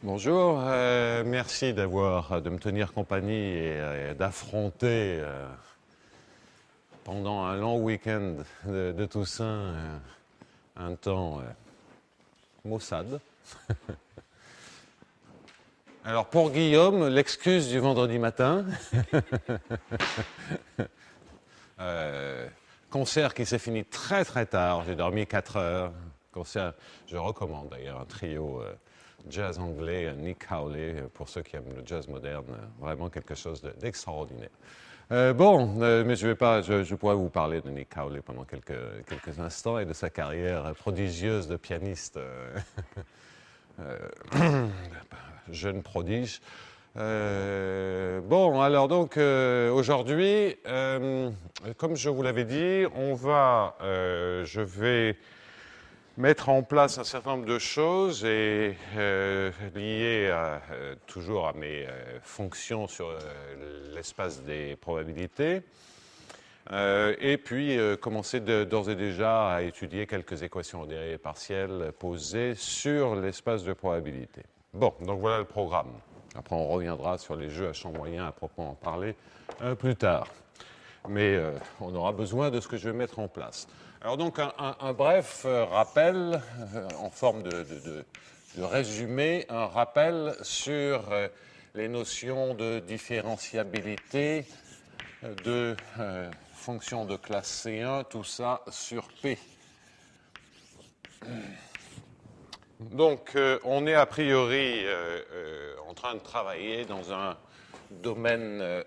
Bonjour, merci de me tenir compagnie et d'affronter pendant un long week-end de Toussaint un temps maussade. Alors pour Guillaume, l'excuse du vendredi matin, concert qui s'est fini très très tard, j'ai dormi 4 heures, concert, je recommande d'ailleurs un trio jazz anglais, Nick Cowley, pour ceux qui aiment le jazz moderne, vraiment quelque chose d'extraordinaire. Mais je pourrais vous parler de Nick Cowley pendant quelques instants et de sa carrière prodigieuse de pianiste, jeune prodige. Aujourd'hui, comme je vous l'avais dit, je vais mettre en place un certain nombre de choses liées toujours à mes fonctions sur l'espace des probabilités. Et puis commencer d'ores et déjà à étudier quelques équations en dérivées partielles posées sur l'espace de probabilité. Bon, donc voilà le programme. Après, on reviendra sur les jeux à champ moyen à proprement parler plus tard. Mais on aura besoin de ce que je vais mettre en place. Alors donc un bref rappel en forme de résumé, un rappel sur les notions de différenciabilité, de fonction de classe C1, tout ça sur P. Donc on est a priori en train de travailler dans un domaine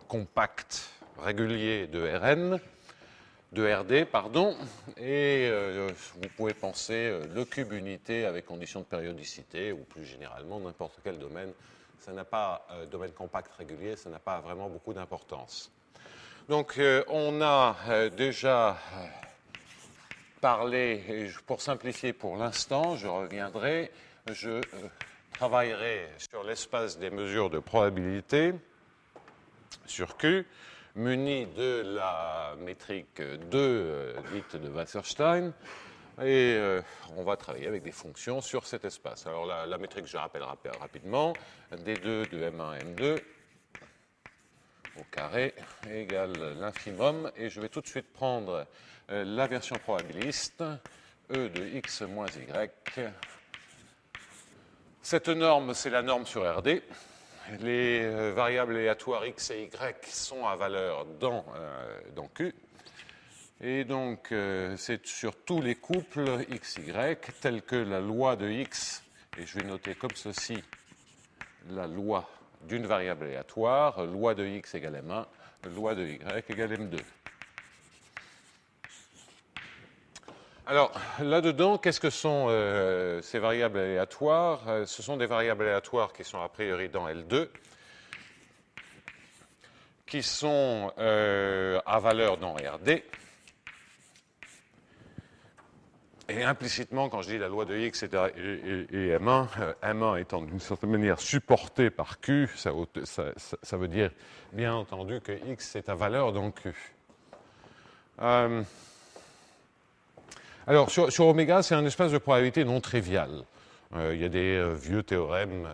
compact régulier de RD, et vous pouvez penser le cube unité avec condition de périodicité, ou plus généralement n'importe quel domaine. Ça n'a pas, domaine compact régulier, ça n'a pas vraiment beaucoup d'importance. Donc on a déjà parlé, et pour simplifier pour l'instant, je reviendrai, je travaillerai sur l'espace des mesures de probabilité, sur Q, muni de la métrique 2 dite de Wasserstein, et on va travailler avec des fonctions sur cet espace. Alors la métrique, je rappelle rapidement, D2 de M1 M2 au carré égale l'infimum, et je vais tout de suite prendre la version probabiliste, E de x moins y. Cette norme, c'est la norme sur RD. Les variables aléatoires x et y sont à valeur dans Q. Et donc, c'est sur tous les couples x, y, tels que la loi de x, et je vais noter comme ceci la loi d'une variable aléatoire, loi de x égale m1, loi de y égale m2. Alors, là-dedans, qu'est-ce que sont ces variables aléatoires? Ce sont des variables aléatoires qui sont a priori dans L2, qui sont à valeur dans RD. Et implicitement, quand je dis la loi de x et M1, M1 étant d'une certaine manière supporté par Q, ça veut dire bien entendu que x est à valeur dans Q. Alors, sur oméga, c'est un espace de probabilité non trivial. Il y a des vieux théorèmes,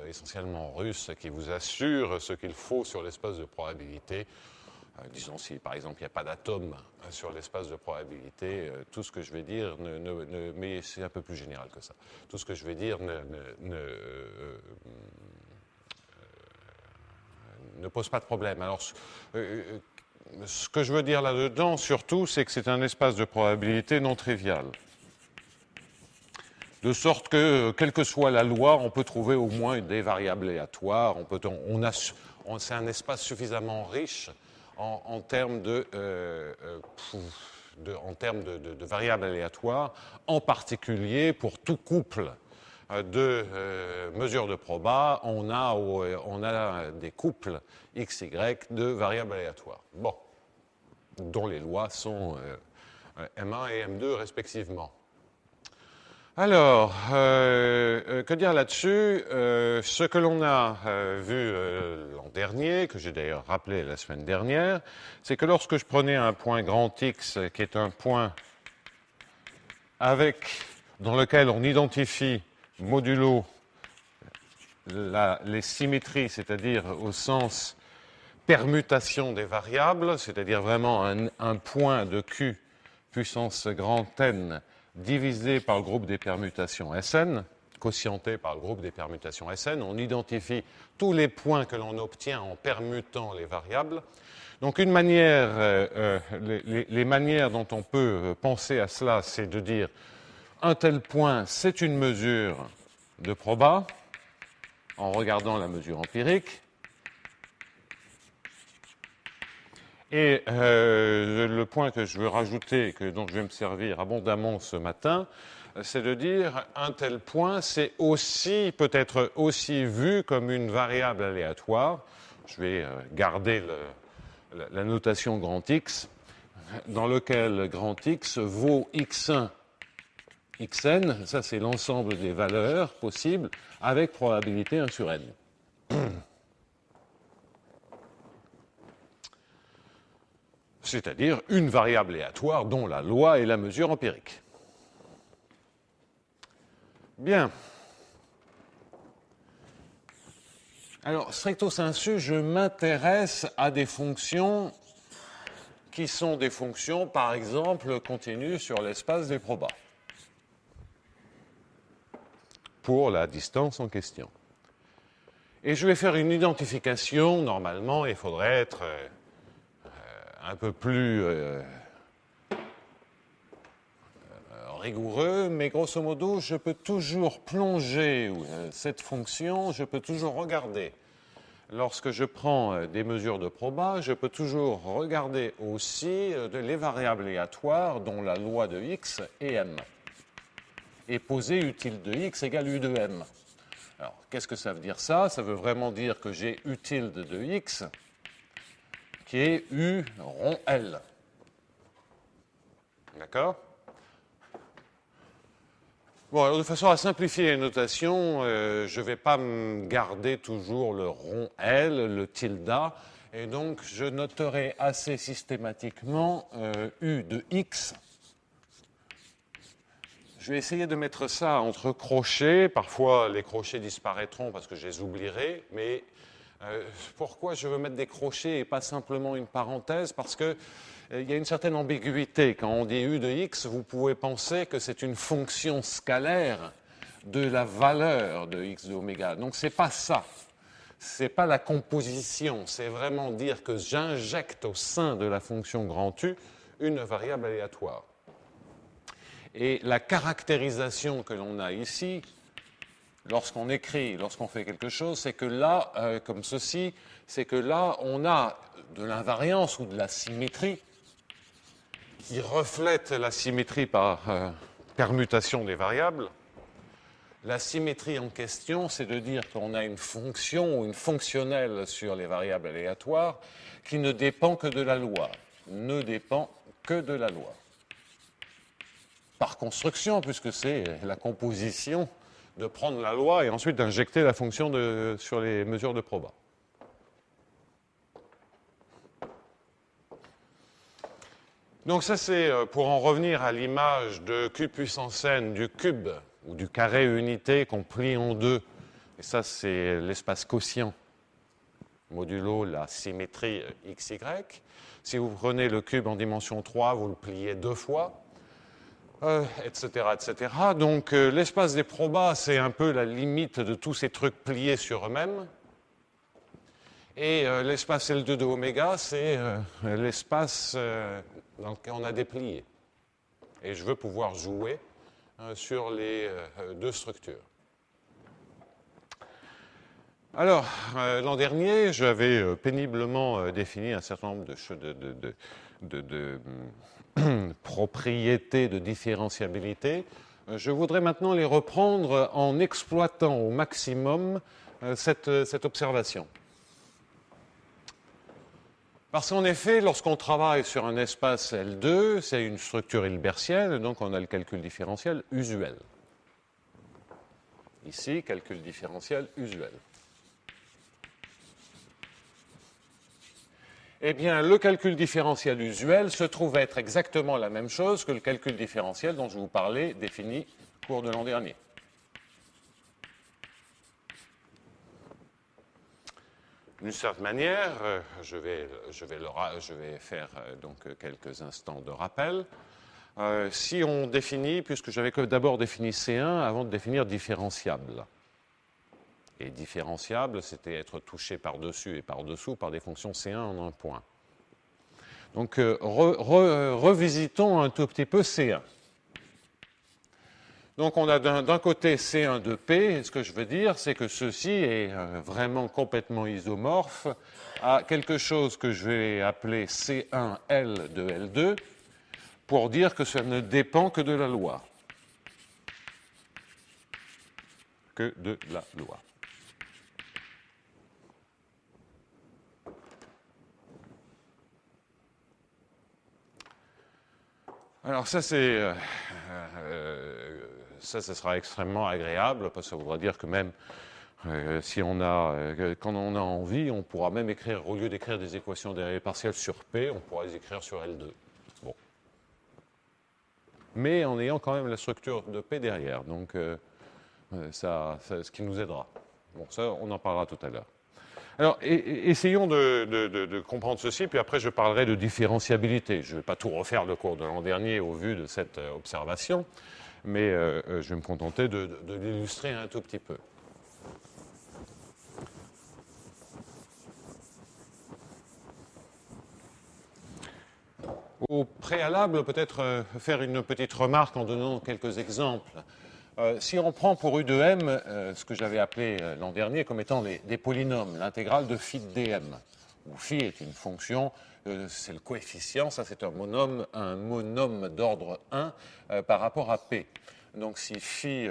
essentiellement russes, qui vous assurent ce qu'il faut sur l'espace de probabilité. Disons, si par exemple il n'y a pas d'atome sur l'espace de probabilité, tout ce que je vais dire, mais c'est un peu plus général que ça, tout ce que je vais dire ne pose pas de problème. Alors, ce que je veux dire là-dedans, surtout, c'est que c'est un espace de probabilité non trivial. De sorte que, quelle que soit la loi, on peut trouver au moins des variables aléatoires. C'est un espace suffisamment riche en termes de variables aléatoires, en particulier pour tout couple de mesures de proba, on a des couples x, y de variables aléatoires. Bon, dont les lois sont M1 et M2 respectivement. Alors, que dire là-dessus? Ce que l'on a vu l'an dernier, que j'ai d'ailleurs rappelé la semaine dernière, c'est que lorsque je prenais un point grand X, qui est un point dans lequel on identifie modulo les symétries, c'est-à-dire au sens permutation des variables, c'est-à-dire vraiment un point de Q puissance grand N divisé par le groupe des permutations Sn, quotienté par le groupe des permutations Sn. On identifie tous les points que l'on obtient en permutant les variables. Donc une manière, les manières dont on peut penser à cela, c'est de dire un tel point, c'est une mesure de proba, en regardant la mesure empirique. Et le point que je veux rajouter, dont je vais me servir abondamment ce matin, c'est de dire un tel point, c'est aussi, peut être aussi vu comme une variable aléatoire. Je vais garder la notation grand X, dans lequel grand X vaut x1, xn, ça c'est l'ensemble des valeurs possibles, avec probabilité 1 sur n. C'est-à-dire une variable aléatoire dont la loi est la mesure empirique. Bien. Alors, stricto sensu, je m'intéresse à des fonctions qui sont des fonctions, par exemple, continues sur l'espace des probas, pour la distance en question. Et je vais faire une identification. Normalement, il faudrait être un peu plus rigoureux, mais grosso modo, je peux toujours plonger cette fonction, je peux toujours regarder. Lorsque je prends des mesures de proba, je peux toujours regarder aussi les variables aléatoires dont la loi de x est m. Et poser u tilde de x égale u de m. Alors, qu'est-ce que ça veut dire ça? Ça veut vraiment dire que j'ai u tilde de x qui est u rond L. D'accord? Bon, alors de façon à simplifier les notations, je ne vais pas me garder toujours le rond L, le tilde, et donc je noterai assez systématiquement u de x. Je vais essayer de mettre ça entre crochets. Parfois, les crochets disparaîtront parce que je les oublierai, mais pourquoi je veux mettre des crochets et pas simplement une parenthèse? Parce que il y a une certaine ambiguïté. Quand on dit u de x, vous pouvez penser que c'est une fonction scalaire de la valeur de x de oméga. Donc, ce n'est pas ça. Ce n'est pas la composition. C'est vraiment dire que j'injecte au sein de la fonction grand U une variable aléatoire. Et la caractérisation que l'on a ici, lorsqu'on écrit, lorsqu'on fait quelque chose, c'est que là, comme ceci, c'est que là, on a de l'invariance ou de la symétrie qui reflète la symétrie par permutation des variables. La symétrie en question, c'est de dire qu'on a une fonction ou une fonctionnelle sur les variables aléatoires qui ne dépend que de la loi. Ne dépend que de la loi. Par construction, puisque c'est la composition de prendre la loi et ensuite d'injecter la fonction sur les mesures de proba. Donc ça, c'est pour en revenir à l'image de Q puissance n du cube ou du carré unité qu'on plie en deux. Et ça, c'est l'espace quotient modulo la symétrie xy. Si vous prenez le cube en dimension 3, vous le pliez deux fois, etc., etc. Donc l'espace des probas, c'est un peu la limite de tous ces trucs pliés sur eux-mêmes. Et l'espace L2 de oméga, c'est l'espace dans lequel on a déplié. Et je veux pouvoir jouer sur les deux structures. Alors, l'an dernier, j'avais péniblement défini un certain nombre de propriétés de différenciabilité. Je voudrais maintenant les reprendre en exploitant au maximum cette observation. Parce qu'en effet, lorsqu'on travaille sur un espace L2, c'est une structure hilbertienne, donc on a le calcul différentiel usuel. Ici, calcul différentiel usuel. Eh bien, le calcul différentiel usuel se trouve être exactement la même chose que le calcul différentiel dont je vous parlais, défini au cours de l'an dernier. D'une certaine manière, je vais faire donc quelques instants de rappel. Si on définit, puisque j'avais d'abord défini C1 avant de définir différenciable. Et différenciable, c'était être touché par-dessus et par-dessous par des fonctions C1 en un point. Donc, revisitons un tout petit peu C1. Donc, on a d'un côté C1 de P, et ce que je veux dire, c'est que ceci est vraiment complètement isomorphe à quelque chose que je vais appeler C1L de L2, pour dire que ça ne dépend que de la loi. Que de la loi. Alors ça, ce sera extrêmement agréable, parce que ça voudra dire que même si on a, quand on a envie, on pourra même écrire, au lieu d'écrire des équations dérivées partielles sur P, on pourra les écrire sur L2. Bon. Mais en ayant quand même la structure de P derrière, donc ce qui nous aidera. Bon, ça, on en parlera tout à l'heure. Alors, essayons de comprendre ceci, puis après je parlerai de différenciabilité. Je ne vais pas tout refaire le cours de l'an dernier au vu de cette observation, mais je vais me contenter de l'illustrer un tout petit peu. Au préalable, peut-être faire une petite remarque en donnant quelques exemples. Si on prend pour U de M ce que j'avais appelé l'an dernier comme étant des polynômes, l'intégrale de phi de dm, où phi est une fonction, c'est le coefficient, ça c'est un monome d'ordre 1 par rapport à P. Donc si phi,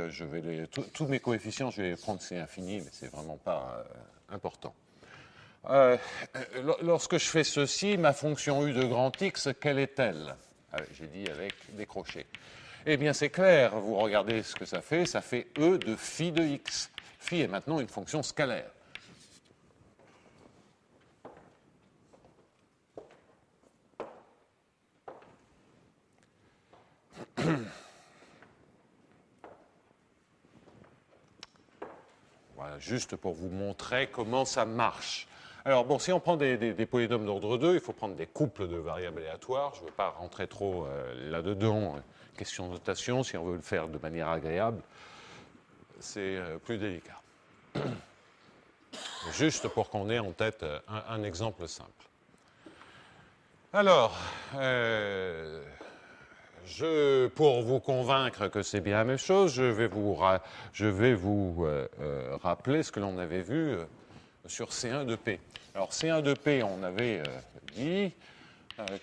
tous mes coefficients, je vais les prendre C infini, mais c'est vraiment pas important. Lorsque je fais ceci, ma fonction U de grand X, quelle est-elle? J'ai dit avec des crochets. Eh bien, c'est clair, vous regardez ce que ça fait E de phi de x. Phi est maintenant une fonction scalaire. Voilà, juste pour vous montrer comment ça marche. Alors, bon, si on prend des polynômes d'ordre 2, il faut prendre des couples de variables aléatoires. Je ne veux pas rentrer trop là-dedans. Question de notation, si on veut le faire de manière agréable, c'est plus délicat. Juste pour qu'on ait en tête un exemple simple. Alors, pour vous convaincre que c'est bien la même chose, je vais vous rappeler ce que l'on avait vu sur C1 de P. Alors, C1 de P, on avait dit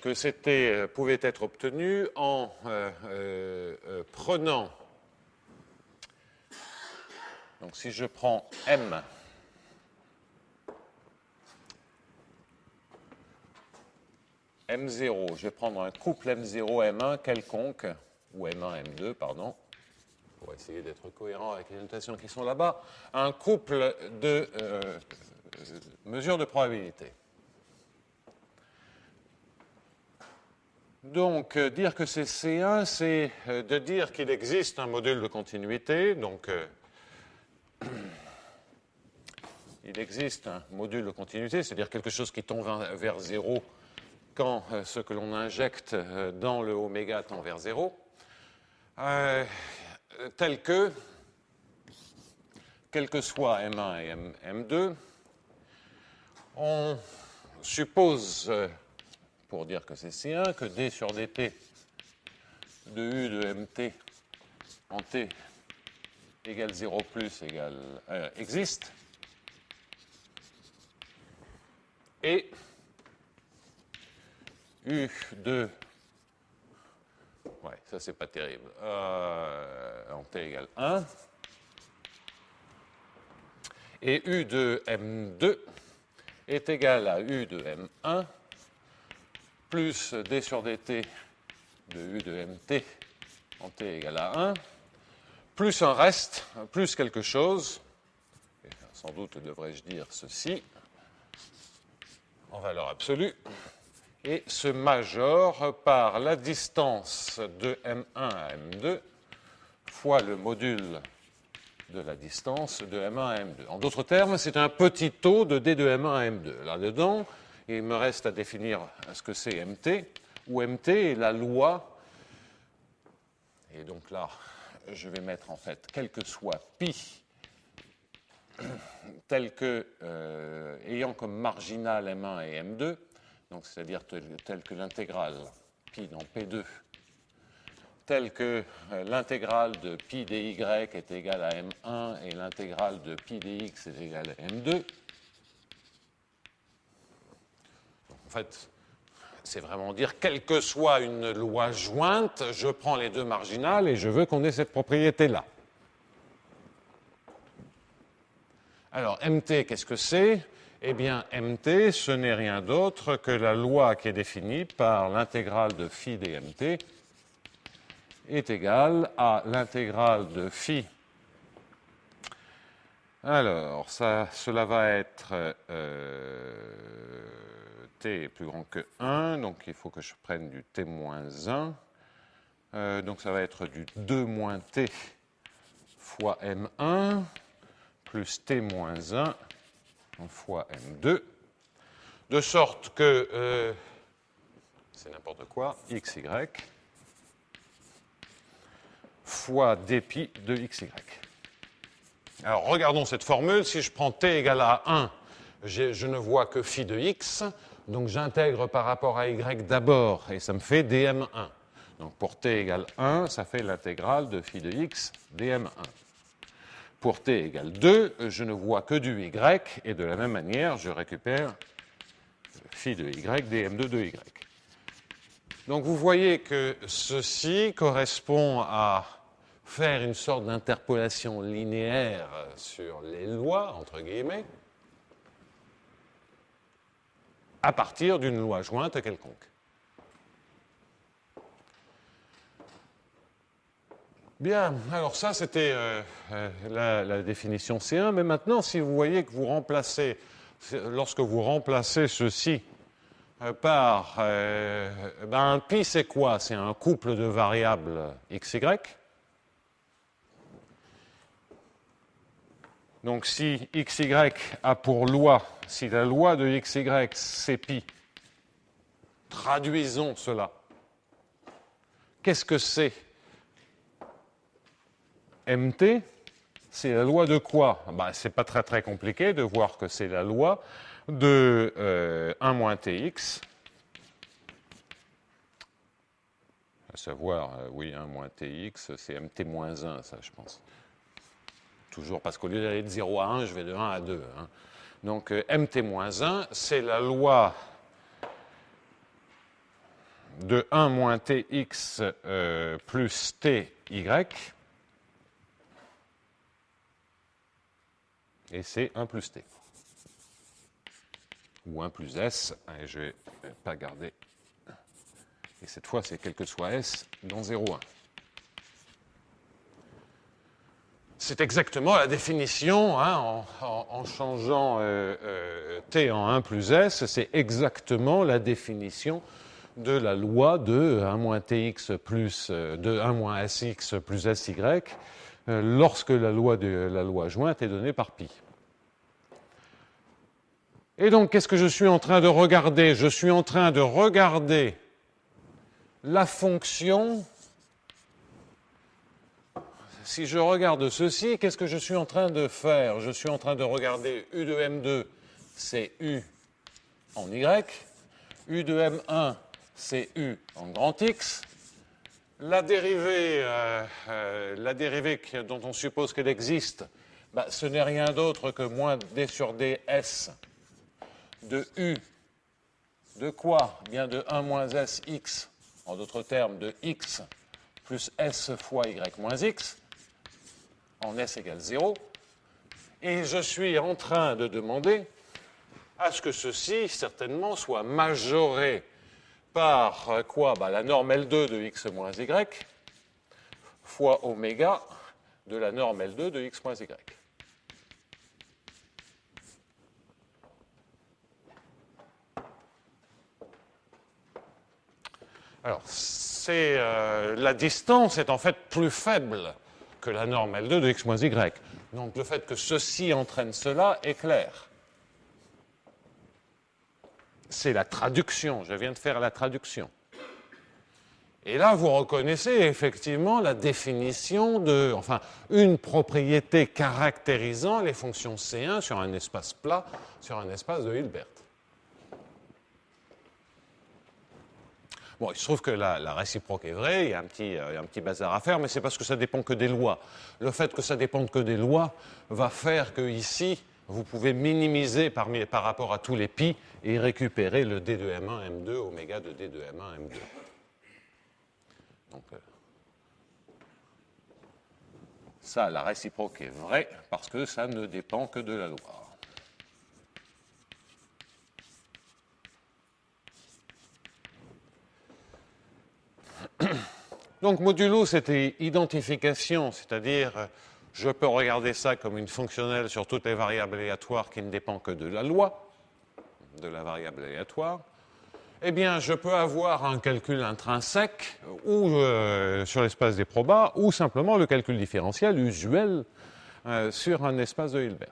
que pouvait être obtenu en prenant, donc si je prends M, M0, je vais prendre un couple M0, M1 quelconque, ou M1, M2, pardon, pour essayer d'être cohérent avec les notations qui sont là-bas, un couple de mesures de probabilité. Donc, dire que c'est C1, c'est de dire qu'il existe un module de continuité. Donc, il existe un module de continuité, c'est-à-dire quelque chose qui tend vers 0 quand ce que l'on injecte dans le oméga tend vers 0, tel que, quel que soit M1 et M2, on suppose, pour dire que c'est C1, que D sur dt de U de MT en T égale 0 plus existe, et U de, ouais, ça c'est pas terrible, en T égale 1, et U de M2 est égal à U de M1 plus D sur dt de U de MT en T égale à 1, plus un reste, plus quelque chose, et sans doute devrais-je dire ceci, en valeur absolue, et se majore par la distance de M1 à M2 fois le module de la distance de M1 à M2. En d'autres termes, c'est un petit taux de D de M1 à M2. Là-dedans, il me reste à définir ce que c'est MT, où MT est la loi. Et donc là, je vais mettre en fait, quel que soit pi, tel que, ayant comme marginal M1 et M2, donc c'est-à-dire tel que l'intégrale pi dans P2, tel que l'intégrale de pi dy est égale à M1 et l'intégrale de pi dx est égale à M2. En fait, c'est vraiment dire, quelle que soit une loi jointe, je prends les deux marginales et je veux qu'on ait cette propriété-là. Alors, MT, qu'est-ce que c'est? Eh bien, MT, ce n'est rien d'autre que la loi qui est définie par l'intégrale de phi dmt est égale à l'intégrale de phi. Alors, cela va être t est plus grand que 1, donc il faut que je prenne du t moins 1. Donc ça va être du 2 moins t fois m1 plus t moins 1 fois m2, de sorte que, c'est n'importe quoi, xy fois dpi de xy. Alors regardons cette formule, si je prends t égale à 1, je ne vois que phi de x, donc j'intègre par rapport à y d'abord, et ça me fait dm1. Donc pour t égale 1, ça fait l'intégrale de phi de x dm1. Pour t égale 2, je ne vois que du y, et de la même manière, je récupère phi de y dm2 de y. Donc vous voyez que ceci correspond à faire une sorte d'interpolation linéaire sur les lois, entre guillemets, à partir d'une loi jointe quelconque. Bien, alors ça c'était la définition C1, mais maintenant si vous voyez que vous remplacez, lorsque vous remplacez ceci par un pi, c'est quoi? C'est un couple de variables xy. Donc si xy a pour loi, si la loi de xy c'est pi, traduisons cela. Qu'est-ce que c'est? MT, c'est la loi de quoi? C'est pas très compliqué de voir que c'est la loi de 1 moins tx, à savoir, oui, 1 moins tx, c'est mt moins 1, ça je pense. Toujours parce qu'au lieu d'aller de 0 à 1, je vais de 1 à 2. Hein. Donc mt moins 1, c'est la loi de 1 moins tx plus ty, et c'est 1 plus t. Ou 1 plus s, et je ne vais pas garder. Et cette fois, c'est quel que soit s dans 0,1. C'est exactement la définition, hein, en changeant t en 1 plus s, c'est exactement la définition de la loi de 1 moins tx plus de 1 moins sx plus sy lorsque la loi jointe est donnée par pi. Et donc, qu'est-ce que je suis en train de regarder? Je suis en train de regarder la fonction. Si je regarde ceci, qu'est-ce que je suis en train de faire? Je suis en train de regarder u de m2, c'est u en y, u de m1, c'est u en grand X. La dérivée dont on suppose qu'elle existe, ce n'est rien d'autre que moins d sur ds de u de quoi? Bien de 1 moins sx, en d'autres termes de x plus s fois y moins x, en s égale 0. Et je suis en train de demander à ce que ceci, certainement, soit majoré par quoi? La norme L2 de x moins y fois oméga de la norme L2 de x moins y. Alors, la distance est en fait plus faible que la norme L2 de x moins y. Donc le fait que ceci entraîne cela est clair. C'est la traduction, je viens de faire la traduction. Et là, vous reconnaissez effectivement la définition de, enfin, une propriété caractérisant les fonctions C1 sur un espace plat, sur un espace de Hilbert. Bon, il se trouve que la réciproque est vraie, il y a un petit bazar à faire, mais c'est parce que ça dépend que des lois. Le fait que ça dépende que des lois va faire que ici, vous pouvez minimiser par rapport à tous les pi et récupérer le D de M1, M2, oméga de D de M1, M2. Donc, ça, la réciproque est vraie parce que ça ne dépend que de la loi. Donc, modulo, c'était identification, c'est-à-dire je peux regarder ça comme une fonctionnelle sur toutes les variables aléatoires qui ne dépend que de la loi, de la variable aléatoire. Eh bien, je peux avoir un calcul intrinsèque ou sur l'espace des probas ou simplement le calcul différentiel usuel sur un espace de Hilbert.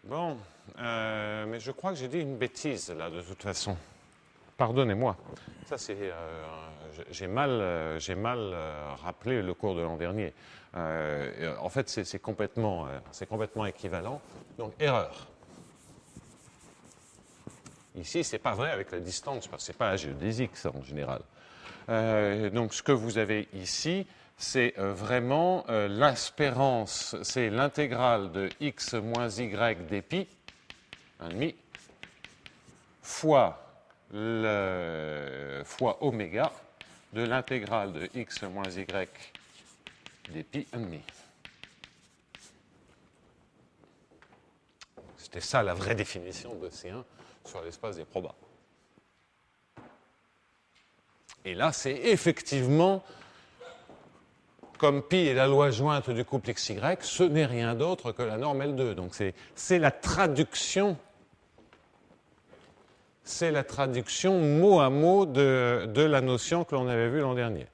Bon, mais je crois que j'ai dit une bêtise là de toute façon. Pardonnez-moi. Ça, c'est, j'ai mal rappelé le cours de l'an dernier. En fait, c'est complètement équivalent. Donc, erreur. Ici, ce n'est pas vrai avec la distance, parce que ce n'est pas la géodésique, ça, en général. Donc, ce que vous avez ici, c'est vraiment l'espérance, c'est l'intégrale de x moins y dpi, 1,5, fois oméga de l'intégrale de x moins y dpi 1,5. C'était ça la vraie définition de C1 sur l'espace des probas. Et là, c'est effectivement, comme pi est la loi jointe du couple xy, ce n'est rien d'autre que la norme L2. Donc c'est la traduction. C'est la traduction mot à mot de la notion que l'on avait vue l'an dernier.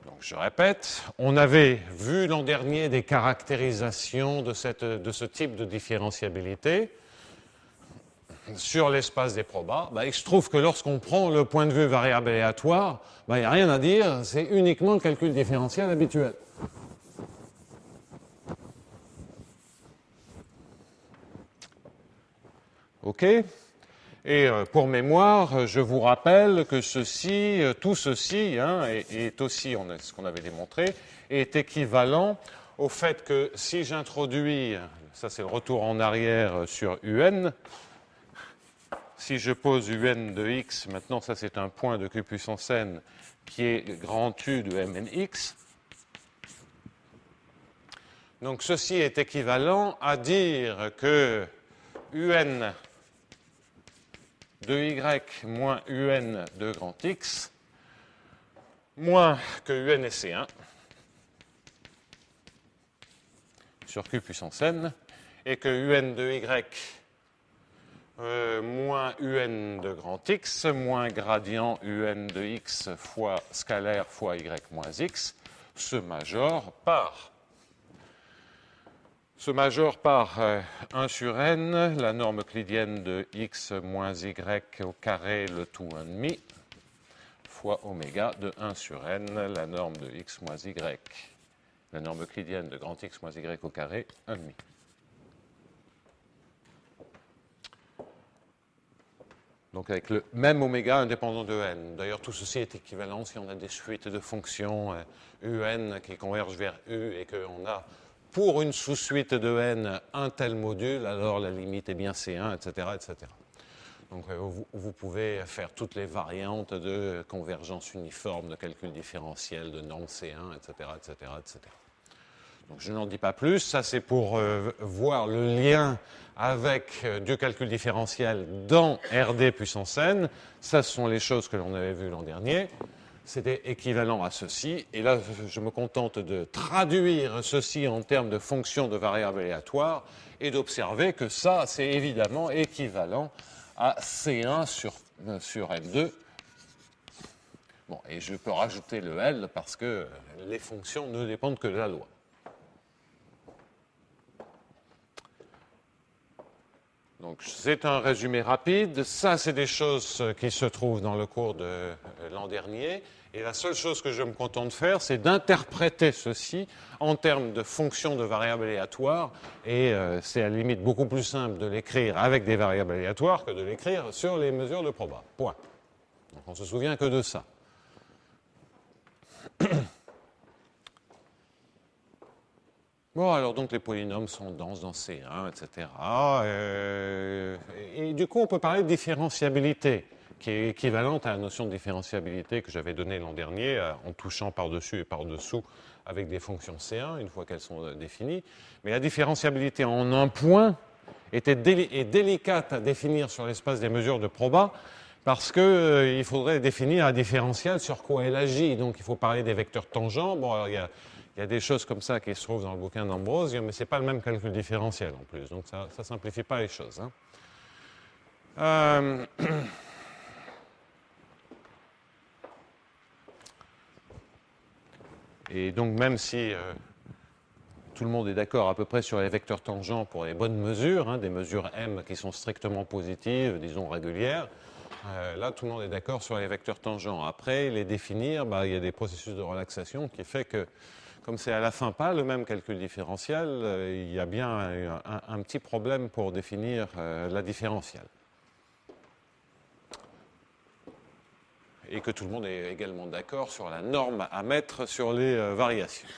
Donc, je répète, on avait vu l'an dernier des caractérisations de ce type de différentiabilité sur l'espace des probas. Il se trouve que lorsqu'on prend le point de vue variable aléatoire, il n'y a rien à dire, c'est uniquement le calcul différentiel habituel. OK ? Et pour mémoire, je vous rappelle que ceci, tout ceci, est aussi, ce qu'on avait démontré, est équivalent au fait que si j'introduis, ça c'est le retour en arrière sur UN, si je pose UN de x, maintenant ça c'est un point de q puissance n qui est grand U de mnx, donc ceci est équivalent à dire que UN de y moins un de grand x moins que un et c1 sur q puissance n et que un de y moins un de grand x moins gradient un de x fois scalaire fois y moins x se majore par 1 sur n, la norme euclidienne de x moins y au carré, le tout 1,5, fois oméga de 1 sur n, la norme de x moins y, la norme euclidienne de grand x moins y au carré, 1,5. Donc avec le même oméga indépendant de n. D'ailleurs, tout ceci est équivalent si on a des suites de fonctions un qui convergent vers u et qu'on a pour une sous-suite de n un tel module, alors la limite est bien C1, etc. etc. Donc vous pouvez faire toutes les variantes de convergence uniforme, de calcul différentiel, de norme C1, etc. etc., etc. Donc je n'en dis pas plus, ça c'est pour voir le lien avec du calcul différentiel dans RD puissance n. Ça, ce sont les choses que l'on avait vues l'an dernier. c'était équivalent à ceci. Et là, je me contente de traduire ceci en termes de fonction de variable aléatoire et d'observer que ça, c'est évidemment équivalent à C1 sur L2. Bon, et je peux rajouter le L parce que les fonctions ne dépendent que de la loi. Donc, c'est un résumé rapide. Ça, c'est des choses qui se trouvent dans le cours de l'an dernier. Et la seule chose que je me contente de faire, c'est d'interpréter ceci en termes de fonctions de variables aléatoires. Et c'est à la limite beaucoup plus simple de l'écrire avec des variables aléatoires que de l'écrire sur les mesures de proba. Point. Donc, on ne se souvient que de ça. Bon, alors donc les polynômes sont denses dans C1, etc. Et du coup, on peut parler de différenciabilité, qui est équivalente à la notion de différenciabilité que j'avais donnée l'an dernier, en touchant par-dessus et par-dessous avec des fonctions C1, une fois qu'elles sont définies. Mais la différenciabilité en un point est délicate à définir sur l'espace des mesures de proba, parce qu'il faudrait définir la différentielle sur quoi elle agit. Donc, il faut parler des vecteurs tangents. Bon, alors, il y a des choses comme ça qui se trouvent dans le bouquin d'Ambrosio, mais ce n'est pas le même calcul différentiel en plus. Donc, ça ne simplifie pas les choses. Hein. Et donc, même si tout le monde est d'accord à peu près sur les vecteurs tangents pour les bonnes mesures, hein, des mesures M qui sont strictement positives, disons régulières, là, tout le monde est d'accord sur les vecteurs tangents. Après, les définir, il y a des processus de relaxation qui fait que, comme c'est à la fin pas le même calcul différentiel, il y a bien un petit problème pour définir la différentielle. Et que tout le monde est également d'accord sur la norme à mettre sur les variations.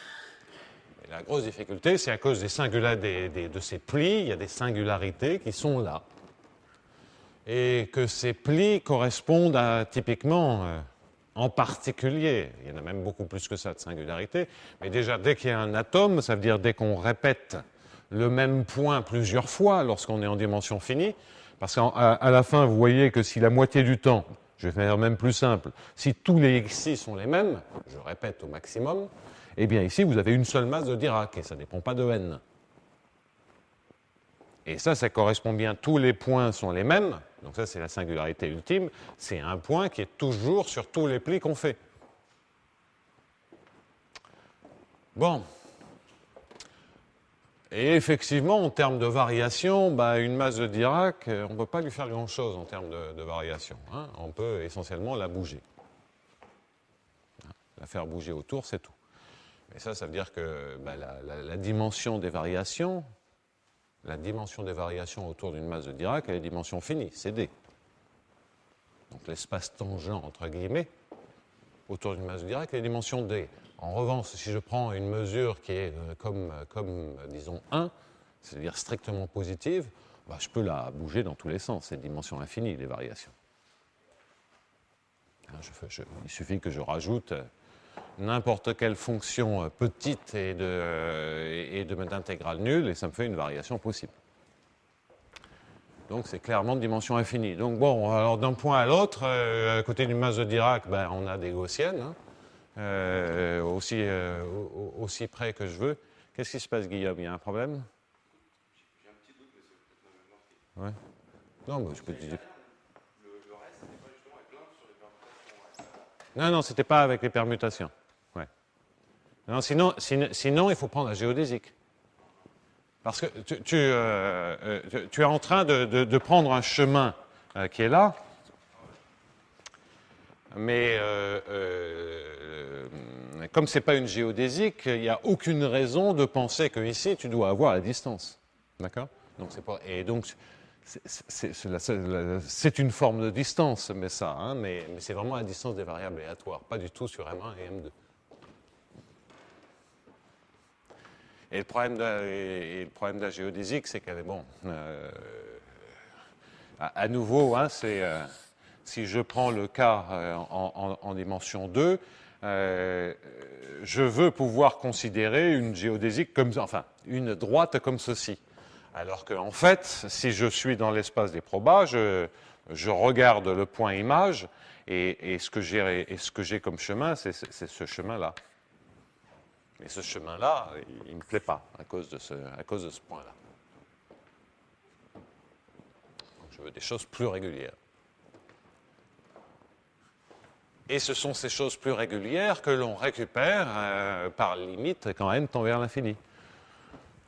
Et la grosse difficulté, c'est à cause des singularités de ces plis, il y a des singularités qui sont là. Et que ces plis correspondent à, typiquement, en particulier, il y en a même beaucoup plus que ça de singularités, mais déjà, dès qu'il y a un atome, ça veut dire dès qu'on répète le même point plusieurs fois lorsqu'on est en dimension finie, parce qu'à la fin, vous voyez que si la moitié du temps, je vais faire même plus simple, si tous les xi sont les mêmes, je répète au maximum, eh bien ici, vous avez une seule masse de Dirac, et ça ne dépend pas de n. Et ça correspond bien, tous les points sont les mêmes, donc ça c'est la singularité ultime, c'est un point qui est toujours sur tous les plis qu'on fait. Bon. Et effectivement, en termes de variation, une masse de Dirac, on ne peut pas lui faire grand-chose en termes de variation. Hein. On peut essentiellement la bouger. La faire bouger autour, c'est tout. Et ça veut dire que la dimension des variations, autour d'une masse de Dirac, elle est dimension finie, c'est D. Donc l'espace tangent, entre guillemets, autour d'une masse de Dirac, elle est dimension D. En revanche, si je prends une mesure qui est comme disons, 1, c'est-à-dire strictement positive, je peux la bouger dans tous les sens. C'est dimension infinie, les variations. Il suffit que je rajoute n'importe quelle fonction petite et d'intégrale nulle, et ça me fait une variation possible. Donc c'est clairement de dimension infinie. Donc bon, alors d'un point à l'autre, à côté d'une masse de Dirac, on a des gaussiennes, hein, aussi près que je veux. Qu'est-ce qui se passe, Guillaume? Il y a un problème? J'ai un petit doute, mais c'est peut-être la même marqué. Ouais. Non, je peux te dire. Le reste, c'était pas justement avec l'un sur les permutations. Non, c'était pas avec les permutations. Ouais. Non, sinon, il faut prendre la géodésique. Parce que tu es en train de prendre un chemin qui est là, mais comme ce n'est pas une géodésique, il n'y a aucune raison de penser que ici tu dois avoir la distance. D'accord? Donc c'est une forme de distance, mais c'est vraiment la distance des variables aléatoires, pas du tout sur M1 et M2. Et le problème de la géodésique, c'est qu'elle est bon. À nouveau, hein, si je prends le cas en dimension 2, je veux pouvoir considérer une géodésique comme ça, enfin, une droite comme ceci. Alors qu'en fait, si je suis dans l'espace des probas, je regarde le point image, et ce que j'ai comme chemin, c'est ce chemin-là. Et ce chemin-là, il ne me plaît pas à cause de ce point-là. Donc je veux des choses plus régulières. Et ce sont ces choses plus régulières que l'on récupère par limite quand n tend vers l'infini.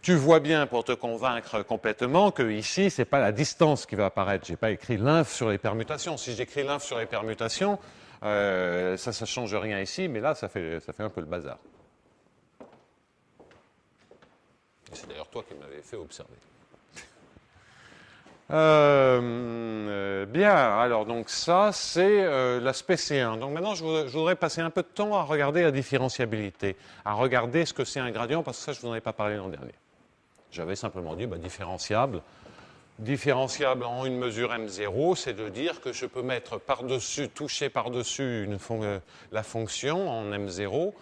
Tu vois bien, pour te convaincre complètement, que ici, ce n'est pas la distance qui va apparaître. Je n'ai pas écrit l'inf sur les permutations. Si j'écris l'inf sur les permutations, ça ne change rien ici, mais là, ça fait un peu le bazar. C'est d'ailleurs toi qui m'avais fait observer. Bien, alors donc ça, c'est l'aspect C1. Donc maintenant, je voudrais passer un peu de temps à regarder la différenciabilité, à regarder ce que c'est un gradient, parce que ça, je ne vous en ai pas parlé l'an dernier. J'avais simplement dit, différenciable. Différenciable en une mesure M0, c'est de dire que je peux mettre par-dessus, toucher par-dessus la fonction en M0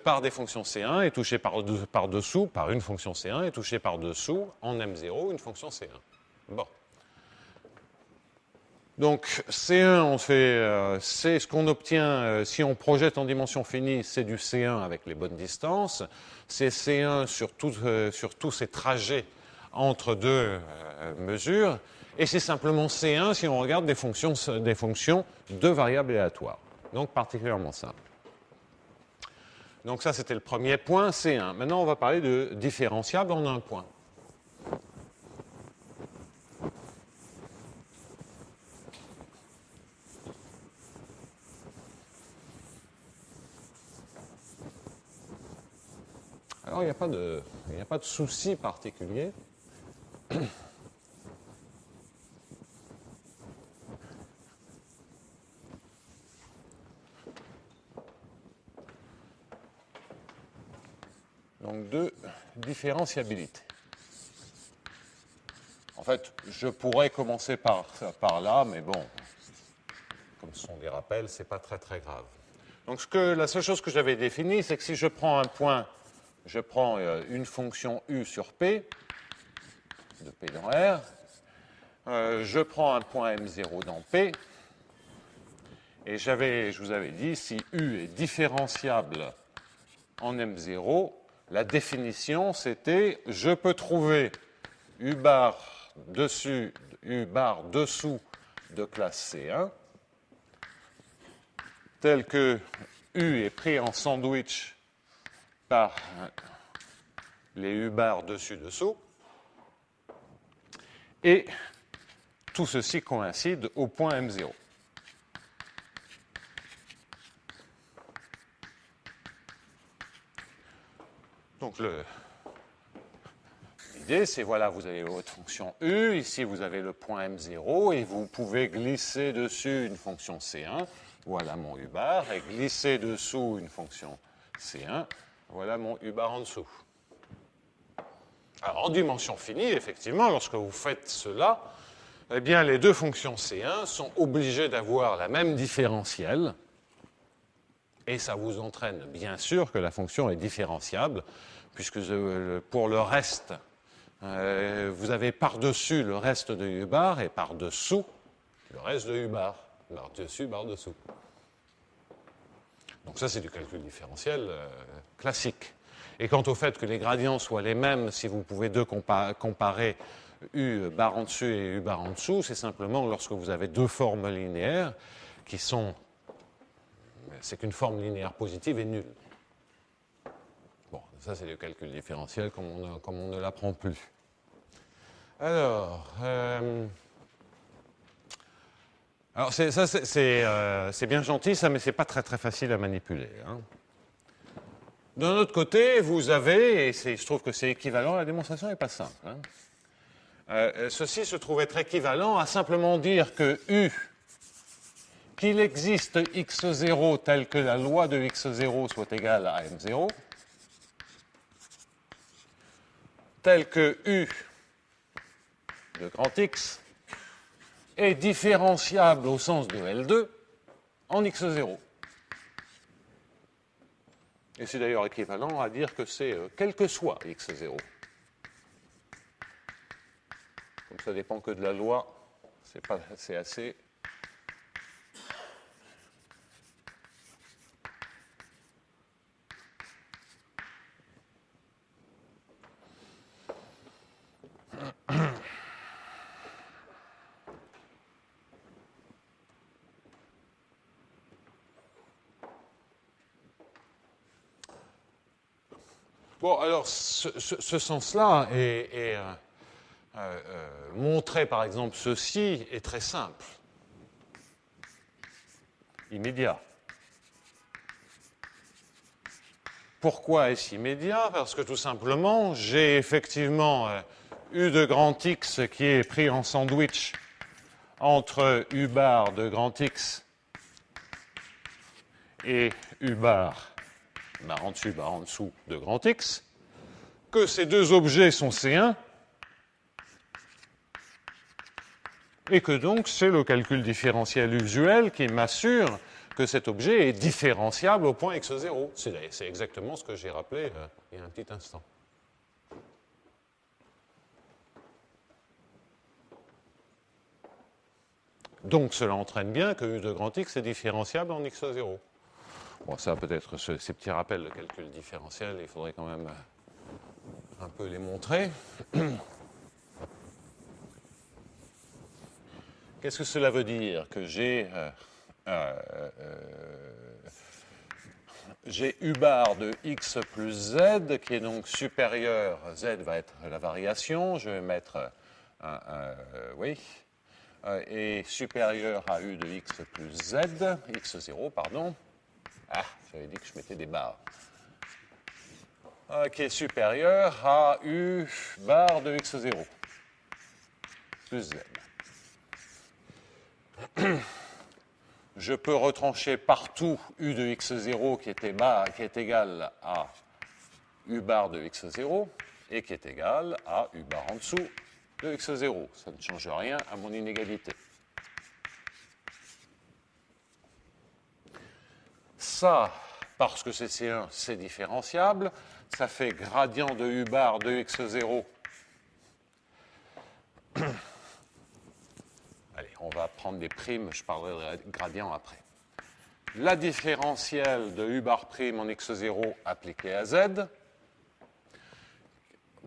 par des fonctions C1 et toucher par-dessous par une fonction C1 et toucher par-dessous en M0 une fonction C1. Bon. Donc C1, c'est ce qu'on obtient si on projette en dimension finie, c'est du C1 avec les bonnes distances. C'est C1 sur tous ces trajets entre deux mesures. Et c'est simplement C1 si on regarde des fonctions de variables aléatoires. Donc particulièrement simple. Donc ça, c'était le premier point, C1. Maintenant, on va parler de différenciable en un point. Alors, il n'y a pas de souci particulier. Donc, de différenciabilité. En fait, je pourrais commencer par là, mais bon, comme ce sont des rappels, ce n'est pas très très grave. Donc, la seule chose que j'avais définie, c'est que si je prends un point, je prends une fonction u sur p, de p dans R, je prends un point M0 dans P, et je vous avais dit, si U est différenciable en M0, la définition, c'était, je peux trouver U bar dessous de classe C1, tel que U est pris en sandwich par les U bar dessus-dessous, et tout ceci coïncide au point M0. Donc l'idée, c'est voilà, vous avez votre fonction U, ici vous avez le point M0, et vous pouvez glisser dessus une fonction C1, voilà mon U bar, et glisser dessous une fonction C1, voilà mon U bar en dessous. Alors en dimension finie, effectivement, lorsque vous faites cela, eh bien les deux fonctions C1 sont obligées d'avoir la même différentielle, et ça vous entraîne bien sûr que la fonction est différenciable, puisque pour le reste, vous avez par-dessus le reste de U bar et par-dessous le reste de U bar. Par-dessus, par-dessous. Donc ça, c'est du calcul différentiel classique. Et quant au fait que les gradients soient les mêmes, si vous pouvez comparer U bar en dessus et U bar en dessous, c'est simplement lorsque vous avez deux formes linéaires qui sont... C'est qu'une forme linéaire positive est nulle. Bon, ça c'est du calcul différentiel comme on ne l'apprend plus. Alors c'est bien gentil ça, mais c'est pas très très facile à manipuler. Hein. D'un autre côté, vous avez, et je trouve que c'est équivalent, la démonstration n'est pas simple. Hein. Ceci se trouve être équivalent à simplement dire que U, qu'il existe x0 tel que la loi de x0 soit égale à m0, tel que U de grand X est différenciable au sens de L2 en x0. Et c'est d'ailleurs équivalent à dire que c'est quel que soit x0. Comme ça dépend que de la loi, c'est assez... Bon, alors, ce sens-là est montrer, par exemple, ceci est très simple, immédiat. Pourquoi est-ce immédiat? Parce que tout simplement, j'ai effectivement U de grand X qui est pris en sandwich entre U bar de grand X et U bar en dessus, barre en dessous de grand X, que ces deux objets sont C1, et que donc c'est le calcul différentiel usuel qui m'assure que cet objet est différenciable au point x0. C'est exactement ce que j'ai rappelé il y a un petit instant. Donc cela entraîne bien que U de grand X est différenciable en x0. Bon, ça peut-être ces petits rappels de calcul différentiel, il faudrait quand même un peu les montrer. Qu'est-ce que cela veut dire? Que j'ai U bar de x plus z qui est donc supérieur, z va être la variation, je vais mettre et supérieur à U de x plus z, x0, pardon. Ah, j'avais dit que je mettais des barres. Qui est supérieur à U bar de x0 plus z. Je peux retrancher partout U de x0 qui est égal à U bar de x0 et qui est égal à U bar en dessous de x0. Ça ne change rien à mon inégalité. Ça, parce que c'est C1, c'est différenciable. Ça fait gradient de U bar de x0. Allez, on va prendre des primes, je parlerai de gradient après. La différentielle de U bar prime en x0 appliquée à z,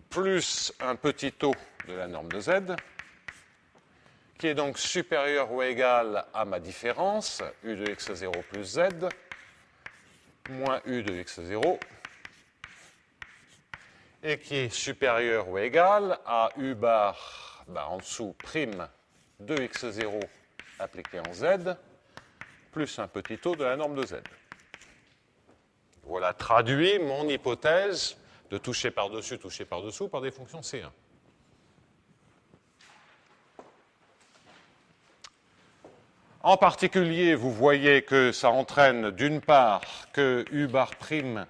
plus un petit taux de la norme de z, qui est donc supérieur ou égal à ma différence, U de x0 plus z, moins U de x0, et qui est supérieur ou égal à U bar, en dessous, prime de x0 appliqué en z, plus un petit taux de la norme de z. Voilà traduit mon hypothèse de toucher par-dessus, toucher par-dessous par des fonctions C1. En particulier, vous voyez que ça entraîne d'une part que U bar prime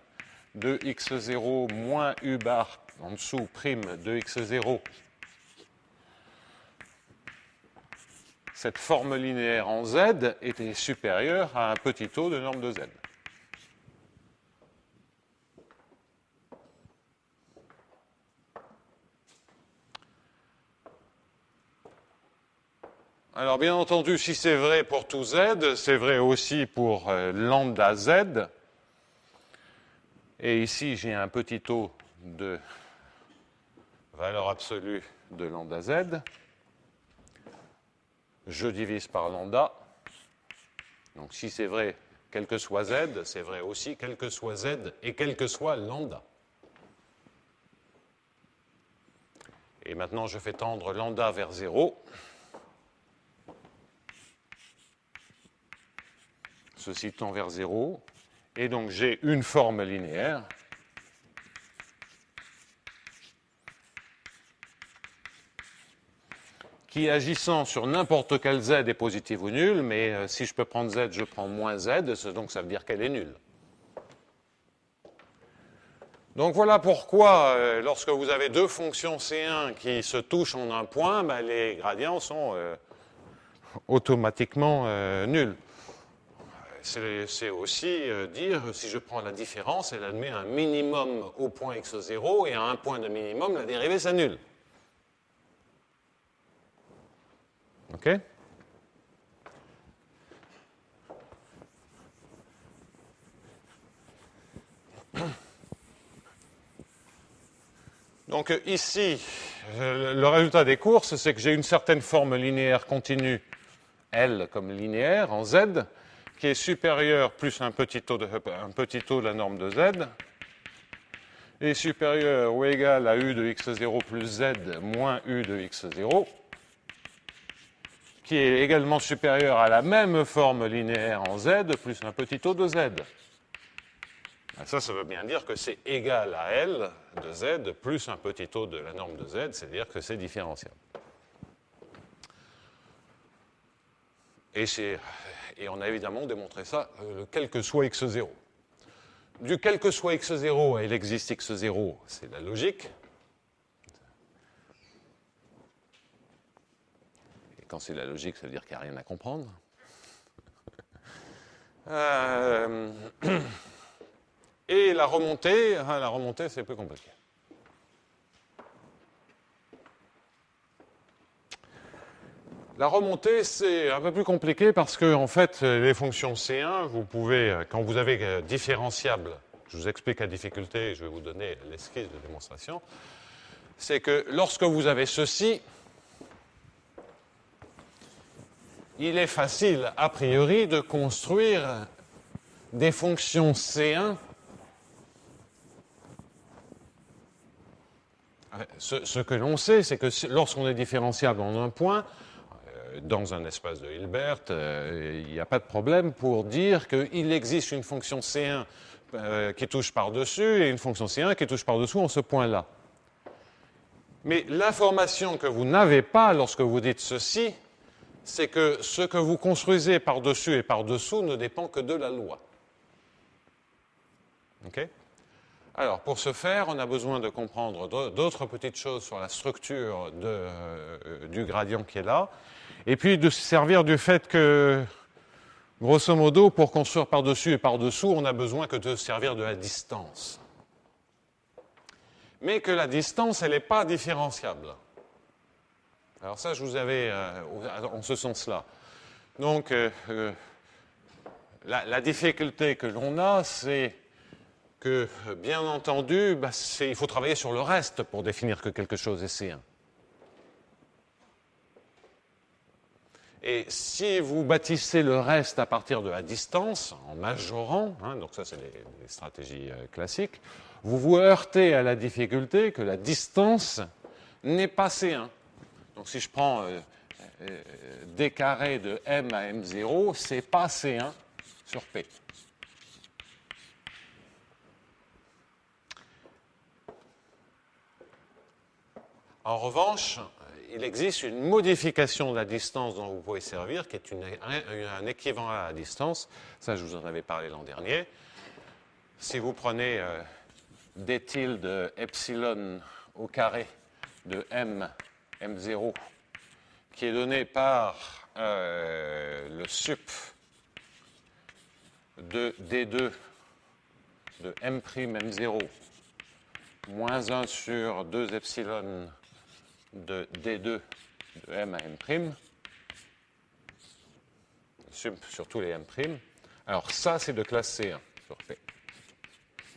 de x0 moins U bar en dessous prime de x0, cette forme linéaire en z était supérieure à un petit taux de norme de z. Alors bien entendu, si c'est vrai pour tout z, c'est vrai aussi pour lambda z. Et ici, j'ai un petit taux de valeur absolue de lambda z. Je divise par lambda. Donc si c'est vrai, quel que soit z, c'est vrai aussi quel que soit z et quel que soit lambda. Et maintenant, je fais tendre lambda vers 0. Ceci tend vers 0. Et donc, j'ai une forme linéaire qui, agissant sur n'importe quel z, est positive ou nulle, mais si je peux prendre z, je prends moins z, donc ça veut dire qu'elle est nulle. Donc voilà pourquoi, lorsque vous avez deux fonctions C1 qui se touchent en un point, les gradients sont automatiquement nuls. C'est aussi dire, si je prends la différence, elle admet un minimum au point x0, et à un point de minimum, la dérivée s'annule. OK? Donc ici, le résultat des courses, c'est que j'ai une certaine forme linéaire continue, L comme linéaire, en Z, qui est supérieure plus un petit taux de la norme de Z, est supérieur ou égal à U de x0 plus Z moins U de x0, qui est également supérieur à la même forme linéaire en Z plus un petit taux de Z. Ça veut bien dire que c'est égal à L de Z plus un petit taux de la norme de Z, c'est-à-dire que c'est différentiable. Et on a évidemment démontré ça, quel que soit x0. Du quel que soit x0 à il existe x0, c'est la logique. Et quand c'est la logique, ça veut dire qu'il n'y a rien à comprendre. Et la remontée, c'est plus compliqué. La remontée, c'est un peu plus compliqué parce que, en fait, les fonctions C1, vous pouvez, quand vous avez différenciable, je vous explique la difficulté et je vais vous donner l'esquisse de démonstration, c'est que lorsque vous avez ceci, il est facile, a priori, de construire des fonctions C1. Ce que l'on sait, c'est que lorsqu'on est différenciable en un point, dans un espace de Hilbert, il n'y a pas de problème pour dire qu'il existe une fonction C1 qui touche par-dessus et une fonction C1 qui touche par-dessous en ce point-là. Mais l'information que vous n'avez pas lorsque vous dites ceci, c'est que ce que vous construisez par-dessus et par-dessous ne dépend que de la loi. OK ? Alors, pour ce faire, on a besoin de comprendre d'autres petites choses sur la structure du gradient qui est là, et puis de se servir du fait que, grosso modo, pour construire par-dessus et par-dessous, on n'a besoin que de se servir de la distance. Mais que la distance, elle n'est pas différenciable. Alors ça, je vous avais en ce sens-là. Donc, la difficulté que l'on a, c'est que, bien entendu, il faut travailler sur le reste pour définir que quelque chose est C1. Et si vous bâtissez le reste à partir de la distance, en majorant, donc ça c'est les stratégies classiques, vous vous heurtez à la difficulté que la distance n'est pas C1. Donc si je prends d carré de M à M0, c'est pas C1 sur P. En revanche, il existe une modification de la distance dont vous pouvez servir, qui est un équivalent à la distance. Ça, je vous en avais parlé l'an dernier. Si vous prenez d tilde epsilon au carré de M0, qui est donné par le sup de d2 de M'M0 moins 1 sur 2 epsilon de D2 de M à M', sur tous les M'. Alors ça, c'est de classe C1 sur P.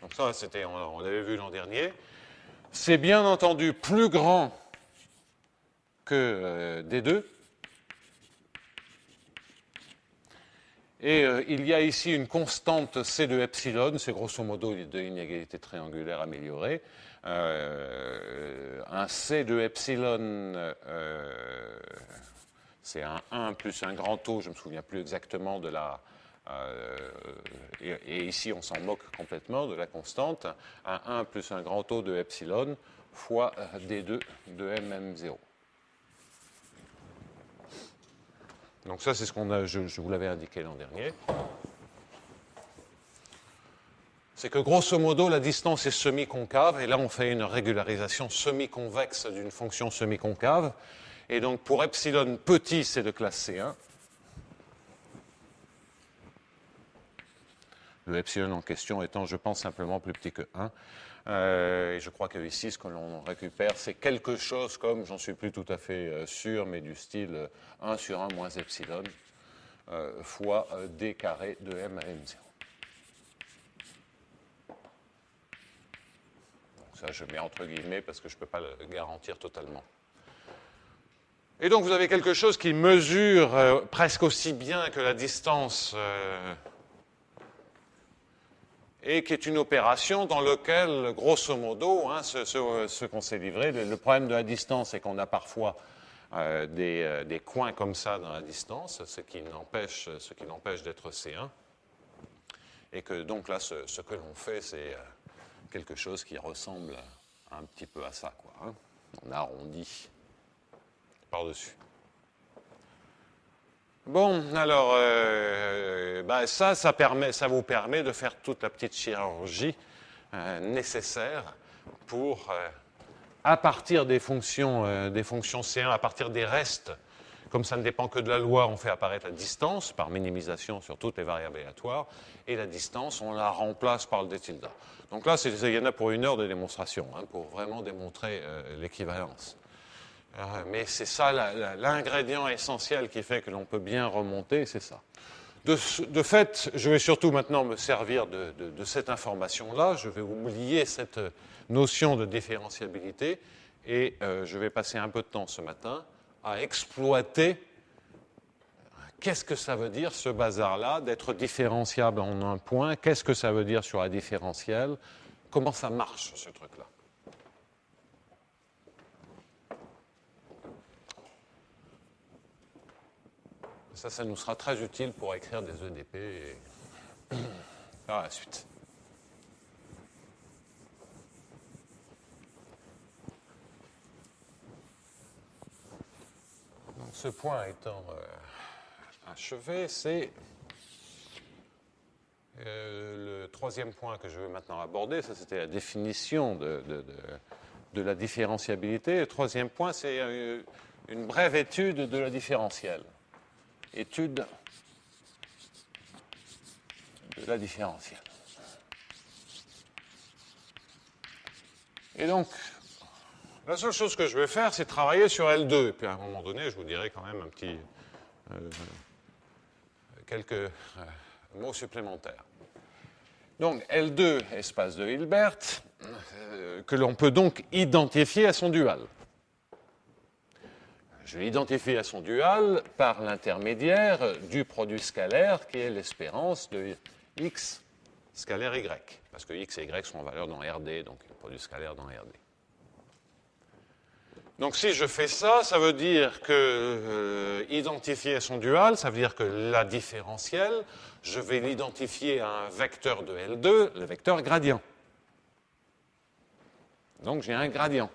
Donc ça, on l'avait vu l'an dernier. C'est bien entendu plus grand que D2. Et il y a ici une constante C de epsilon, c'est grosso modo de l'inégalité triangulaire améliorée. Un C de epsilon, c'est un 1 plus un grand O, je ne me souviens plus exactement de la... et ici on s'en moque complètement de la constante, un 1 plus un grand O de epsilon fois D2 de MM0. Donc ça, c'est ce qu'on je vous l'avais indiqué l'an dernier. C'est que grosso modo, la distance est semi-concave, et là on fait une régularisation semi-convexe d'une fonction semi-concave. Et donc pour epsilon petit, c'est de classe C1. le epsilon en question étant, je pense, simplement plus petit que 1. Et je crois que ici, ce que l'on récupère, c'est quelque chose comme, j'en suis plus tout à fait sûr, mais du style 1 sur 1 moins epsilon fois d carré de m à m0. Donc ça, je mets entre guillemets parce que je ne peux pas le garantir totalement. Et donc, vous avez quelque chose qui mesure presque aussi bien que la distance et qui est une opération dans laquelle, grosso modo, ce qu'on s'est livré, le problème de la distance, c'est qu'on a parfois des coins comme ça dans la distance, ce qui l'empêche d'être C1. Et que donc là, ce que l'on fait, c'est quelque chose qui ressemble un petit peu à ça, quoi, hein. On arrondit par-dessus. Bon, alors, ça vous permet de faire toute la petite chirurgie nécessaire pour, à partir des fonctions C1, à partir des restes, comme ça ne dépend que de la loi, on fait apparaître la distance par minimisation sur toutes les variables aléatoires, et la distance, on la remplace par le d tilde. Donc là, il y en a pour 1 heure de démonstration, hein, pour vraiment démontrer l'équivalence. Mais c'est ça l'ingrédient essentiel qui fait que l'on peut bien remonter, c'est ça. De fait, je vais surtout maintenant me servir de cette information-là. Je vais oublier cette notion de différenciabilité et je vais passer un peu de temps ce matin à exploiter qu'est-ce que ça veut dire ce bazar-là, d'être différenciable en un point, qu'est-ce que ça veut dire sur la différentielle, comment ça marche ce truc-là. Ça nous sera très utile pour écrire des EDP et par la suite. Donc, ce point étant achevé, c'est le troisième point que je veux maintenant aborder. Ça, c'était la définition de la différentiabilité. Le troisième point, c'est une brève étude de la différentielle. Étude de la différentielle. Et donc, la seule chose que je vais faire, c'est travailler sur L2. Et puis à un moment donné, je vous dirai quand même quelques mots supplémentaires. Donc, L2, espace de Hilbert, que l'on peut donc identifier à son dual. Je l'identifie à son dual par l'intermédiaire du produit scalaire qui est l'espérance de x scalaire y. Parce que x et y sont en valeur dans RD, donc le produit scalaire dans RD. Donc si je fais ça, ça veut dire que identifier à son dual, ça veut dire que la différentielle, je vais l'identifier à un vecteur de L2, le vecteur gradient. Donc j'ai un gradient.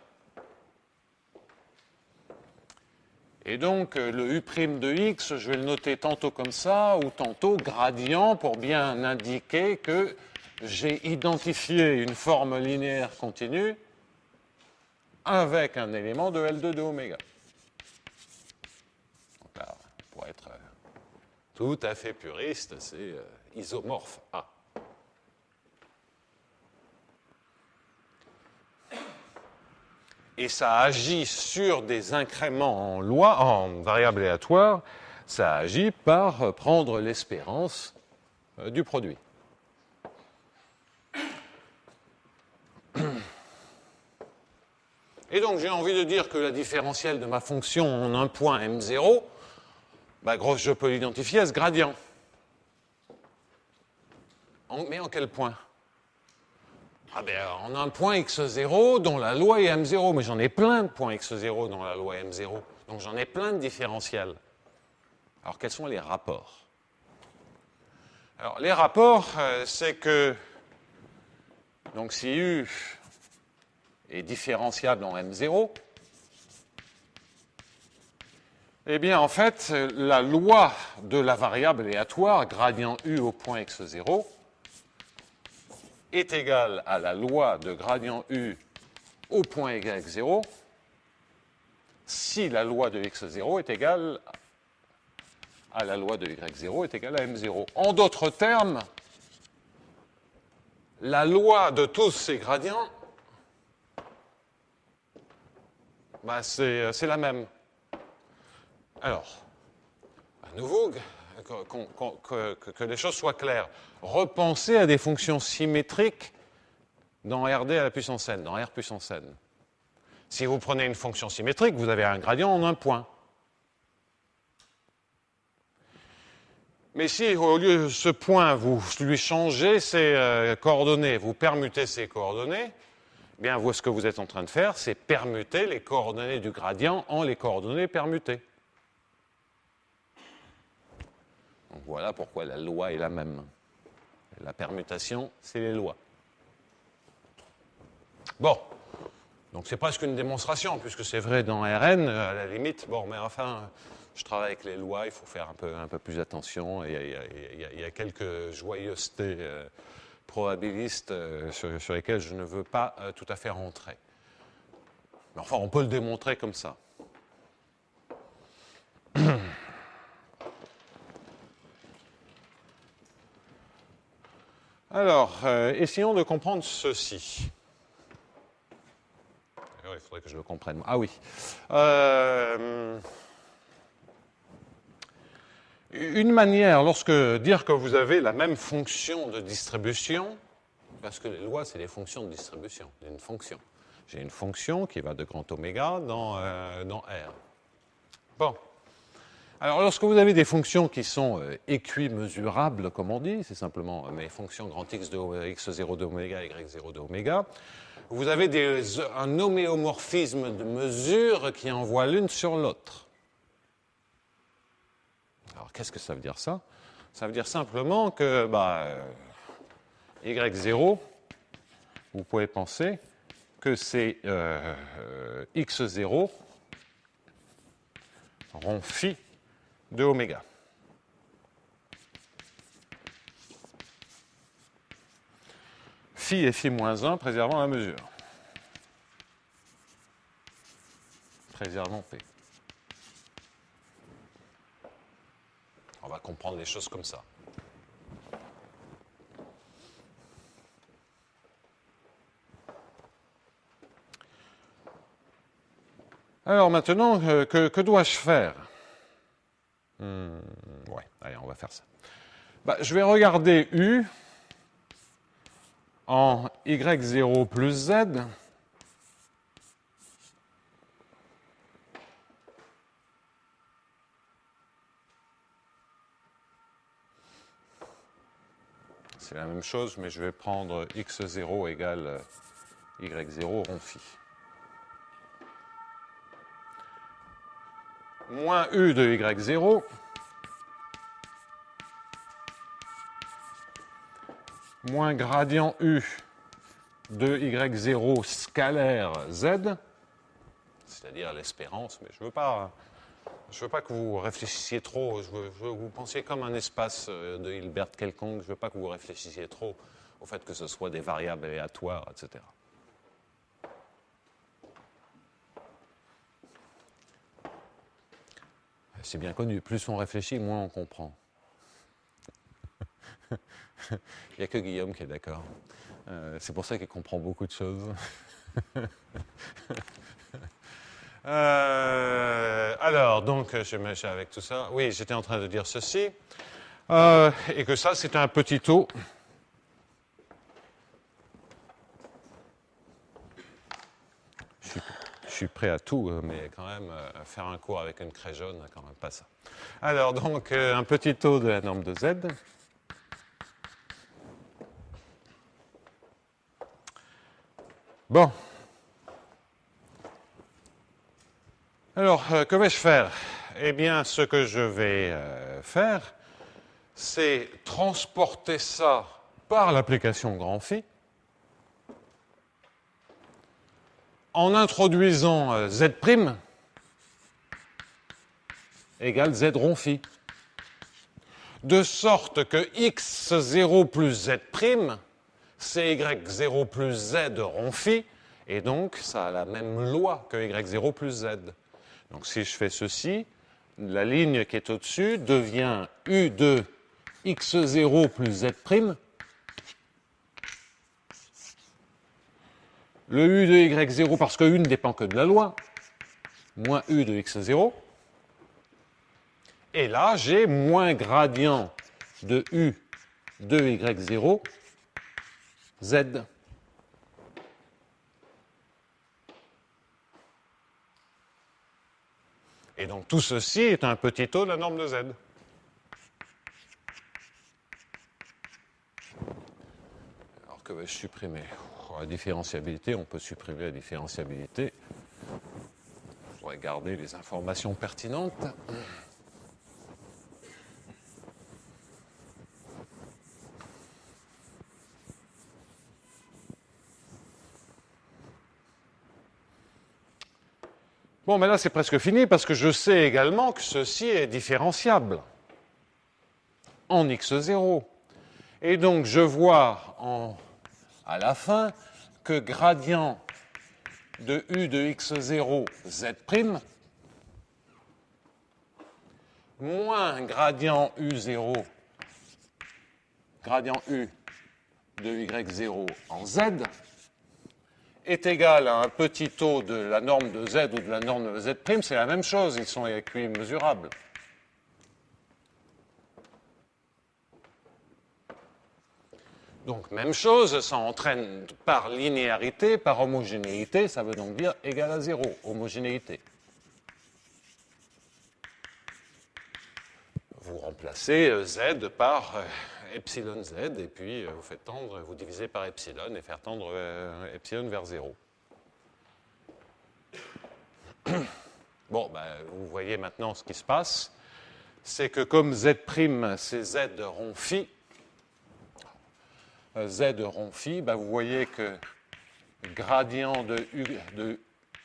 Et donc, le U' de x, je vais le noter tantôt comme ça ou tantôt gradient pour bien indiquer que j'ai identifié une forme linéaire continue avec un élément de L2 de oméga. Donc là, pour être tout à fait puriste, c'est isomorphe A. Et ça agit sur des incréments en variable aléatoire, ça agit par prendre l'espérance du produit. Et donc j'ai envie de dire que la différentielle de ma fonction en un point M0, je peux l'identifier à ce gradient. Mais en quel point ? En un point x0 dont la loi est m0, mais j'en ai plein de points x0 dont la loi est m0, donc j'en ai plein de différentiels. Alors quels sont les rapports ? Alors les rapports, c'est que donc si U est différenciable en m0, eh bien en fait la loi de la variable aléatoire gradient U au point x0 est égale à la loi de gradient U au point y0 si la loi de x0 est égale à la loi de y0 est égale à m0. En d'autres termes, la loi de tous ces gradients, bah, c'est la même. Alors, à nouveau, que les choses soient claires. Repensez à des fonctions symétriques dans RD à la puissance n, dans R puissance n. Si vous prenez une fonction symétrique, vous avez un gradient en un point. Mais si, au lieu de ce point, vous lui changez ses coordonnées, vous permutez ses coordonnées, eh bien, ce que vous êtes en train de faire, c'est permuter les coordonnées du gradient en les coordonnées permutées. Donc voilà pourquoi la loi est la même. La permutation, c'est les lois. Bon, donc c'est presque une démonstration, puisque c'est vrai dans Rn, à la limite. Bon, mais enfin, je travaille avec les lois, il faut faire un peu plus attention. Il y a quelques joyeusetés probabilistes sur lesquelles je ne veux pas tout à fait rentrer. Mais enfin, on peut le démontrer comme ça. Alors, essayons de comprendre ceci. Il faudrait que je le comprenne. Ah oui. Une manière, lorsque dire que vous avez la même fonction de distribution, parce que les lois, c'est des fonctions de distribution, d'une fonction. J'ai une fonction qui va de grand oméga dans R. Bon. Alors, lorsque vous avez des fonctions qui sont équimesurables, comme on dit, c'est simplement mes fonctions grand X de x0 de oméga, y0 de oméga, vous avez un homéomorphisme de mesure qui envoie l'une sur l'autre. Alors, qu'est-ce que ça veut dire ça? Ça veut dire simplement que y0, vous pouvez penser que c'est x0 rond phi de oméga. Phi et phi moins 1 préservant la mesure. Préservant P. On va comprendre les choses comme ça. Alors maintenant, que dois-je faire? Ouais, allez, on va faire ça. Je vais regarder U en y0 plus z. C'est la même chose, mais je vais prendre x0 égale y0 rond phi. Moins U de y0 moins gradient U de y0 scalaire z, c'est-à-dire l'espérance, mais je veux pas que vous réfléchissiez trop, je veux que vous pensiez comme un espace de Hilbert quelconque, je veux pas que vous réfléchissiez trop au fait que ce soit des variables aléatoires, etc. C'est bien connu, plus on réfléchit, moins on comprend. Il n'y a que Guillaume qui est d'accord. C'est pour ça qu'il comprend beaucoup de choses. Alors, donc, je suis avec tout ça. Oui, j'étais en train de dire ceci. Et que ça, c'est un petit taux. Je suis prêt à tout, mais quand même, faire un cours avec une craie jaune, quand même pas ça. Alors, donc, un petit taux de la norme de Z. Bon. Alors, que vais-je faire? Eh bien, ce que je vais faire, c'est transporter ça par l'application grand phi en introduisant Z' égale Z rond phi. De sorte que x0 plus Z', c'est y0 plus Z rond phi, et donc ça a la même loi que y0 plus Z. Donc si je fais ceci, la ligne qui est au-dessus devient U de x0 plus Z', le u de y0, parce que u ne dépend que de la loi, moins u de x0. Et là, j'ai moins gradient de u de y0, z. Et donc tout ceci est un petit taux de la norme de z. Alors que vais-je supprimer? La différenciabilité, on peut supprimer la différenciabilité. Je voudrais garder les informations pertinentes. Bon, mais là, c'est presque fini parce que je sais également que ceci est différenciable en x0. Et donc, je vois à la fin que gradient de u de x0, z', moins gradient u0, gradient u de y0 en z, est égal à un petit taux de la norme de z ou de la norme de z', c'est la même chose, ils sont équimesurables. Donc, même chose, ça entraîne par linéarité, par homogénéité, ça veut donc dire égal à 0, homogénéité. Vous remplacez z par epsilon z, et puis vous faites tendre, vous divisez par epsilon et faire tendre epsilon vers 0. Bon, ben, vous voyez maintenant ce qui se passe, c'est que comme z', c'est z rond phi, z rond phi, ben, vous voyez que gradient de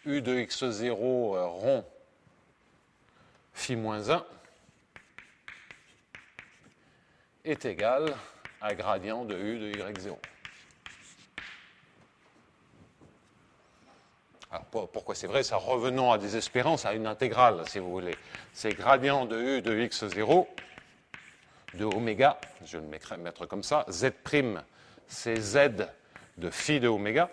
u de x0 rond phi moins 1 est égal à gradient de u de y0. Alors, pourquoi c'est vrai ça? Revenons à des espérances, à une intégrale, si vous voulez. C'est gradient de u de x0 de oméga, je vais le mettre comme ça, z', c'est z de phi de oméga.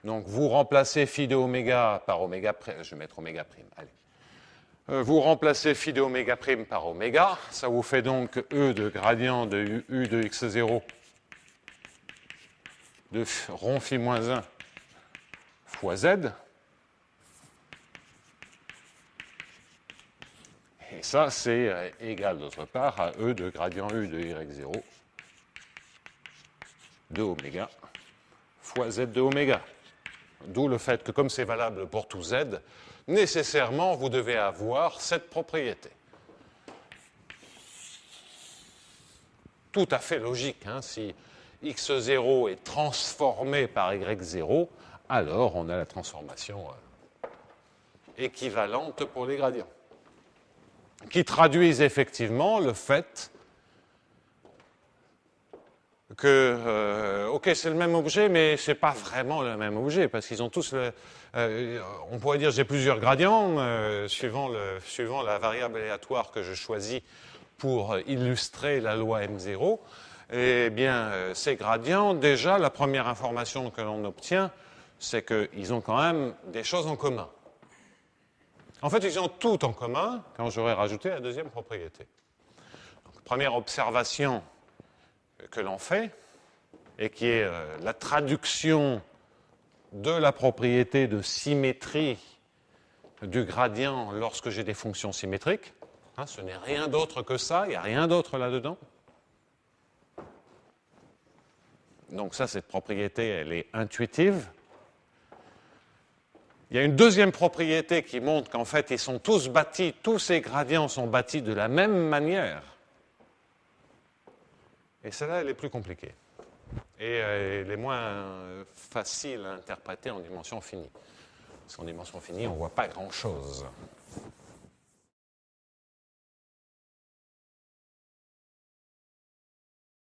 Donc, vous remplacez phi de oméga par oméga prime. Je vais mettre oméga prime. Allez. Vous remplacez phi de oméga prime par oméga. Ça vous fait donc E de gradient de U de x0 de rond phi moins 1 fois z. Et ça, c'est égal d'autre part à E de gradient U de y0 de oméga fois z de oméga. D'où le fait que, comme c'est valable pour tout z, nécessairement, vous devez avoir cette propriété. Tout à fait logique. Hein, si x0 est transformé par y0, alors on a la transformation équivalente pour les gradients, qui traduisent effectivement le fait que, ok, c'est le même objet, mais ce n'est pas vraiment le même objet, parce qu'ils ont tous on pourrait dire j'ai plusieurs gradients, suivant la variable aléatoire que je choisis pour illustrer la loi M0. Eh bien, ces gradients, déjà, la première information que l'on obtient, c'est qu'ils ont quand même des choses en commun. En fait, ils ont tout en commun quand j'aurai rajouté la deuxième propriété. Donc, première observation que l'on fait, et qui est la traduction de la propriété de symétrie du gradient lorsque j'ai des fonctions symétriques. Hein, ce n'est rien d'autre que ça, il n'y a rien d'autre là-dedans. Donc ça, cette propriété, elle est intuitive. Il y a une deuxième propriété qui montre qu'en fait, ils sont tous bâtis, tous ces gradients sont bâtis de la même manière. Et celle-là, elle est plus compliquée. Et elle est moins facile à interpréter en dimension finie. Parce qu'en dimension finie, on ne voit pas grand-chose.